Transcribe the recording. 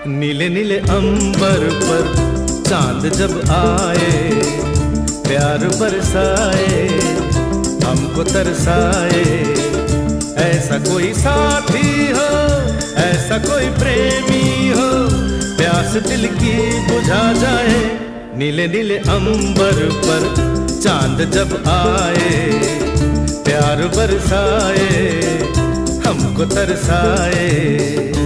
नीले नीले अंबर पर चांद जब आए, प्यार बरसाए, हमको तरसाए। ऐसा कोई साथी हो, ऐसा कोई प्रेमी हो, प्यास दिल की बुझा जाए। नीले नीले अंबर पर चांद जब आए, प्यार बरसाए, हमको तरसाए।